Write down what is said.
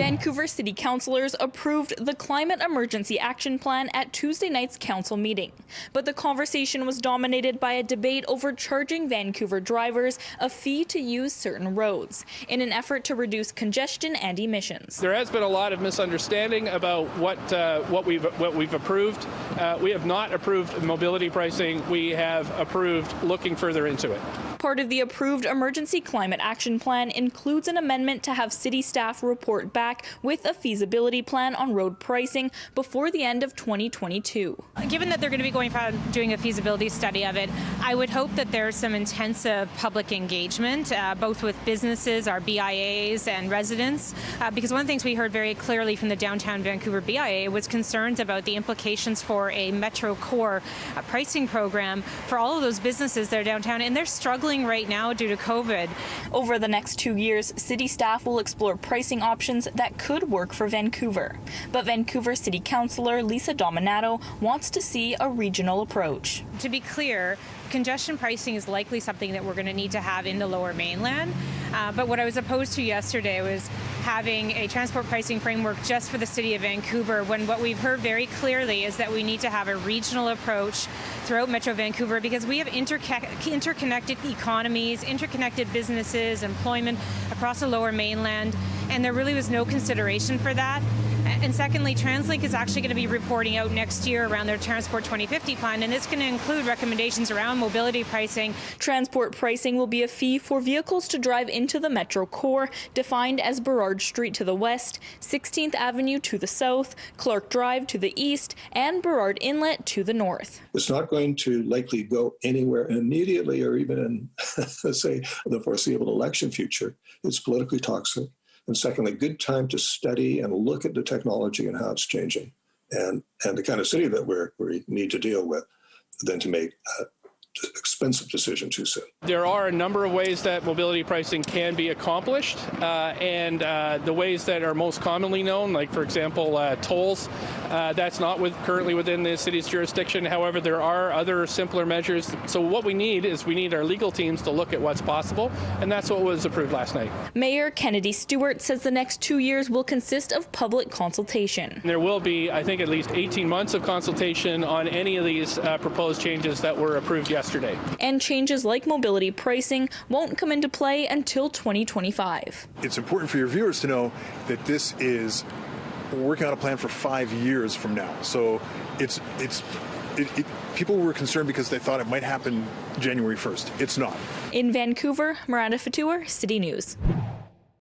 Vancouver City Councillors approved the Climate Emergency Action Plan at Tuesday night's council meeting. But the conversation was dominated by a debate over charging Vancouver drivers a fee to use certain roads in an effort to reduce congestion and emissions. There has been a lot of misunderstanding about what we've approved. We have not approved mobility pricing. We have approved looking further into it. Part of the approved Emergency Climate Action Plan includes an amendment to have city staff report back with a feasibility plan on road pricing before the end of 2022. Given that they're going to be doing a feasibility study of it, I would hope that there's some intensive public engagement, both with businesses, our BIAs, and residents, because one of the things we heard very clearly from the Downtown Vancouver BIA was concerns about the implications for a Metro Core pricing program for all of those businesses that are downtown, and they're struggling right now due to COVID. Over the next 2 years, city staff will explore pricing options that could work for Vancouver. But Vancouver City Councillor Lisa Dominato wants to see a regional approach. To be clear, congestion pricing is likely something that we're going to need to have in the Lower Mainland. But what I was opposed to yesterday was having a transport pricing framework just for the city of Vancouver, when what we've heard very clearly is that we need to have a regional approach throughout Metro Vancouver, because we have interconnected economies, interconnected businesses, employment across the Lower Mainland, and there really was no consideration for that. And secondly, TransLink is actually going to be reporting out next year around their Transport 2050 plan, and it's going to include recommendations around mobility pricing. Transport pricing will be a fee for vehicles to drive into the Metro Core, defined as Burrard Street to the west, 16th Avenue to the south, Clark Drive to the east, and Burrard Inlet to the north. It's not going to likely go anywhere immediately or even in, say, the foreseeable election future. It's politically toxic. And secondly, good time to study and look at the technology and how it's changing and the kind of city that we need to deal with than to make expensive decision too soon. There are a number of ways that mobility pricing can be accomplished, and the ways that are most commonly known, like for example tolls, that's not currently within the city's jurisdiction. However, there are other simpler measures. So what we need is our legal teams to look at what's possible, and that's what was approved last night. Mayor Kennedy Stewart says the next 2 years will consist of public consultation. There will be, I think, at least 18 months of consultation on any of these proposed changes that were approved yesterday. And changes like mobility pricing won't come into play until 2025. It's important for your viewers to know that this is working on a plan for 5 years from now. So people were concerned because they thought it might happen January 1st. It's not. In Vancouver, Miranda Fatour, City News.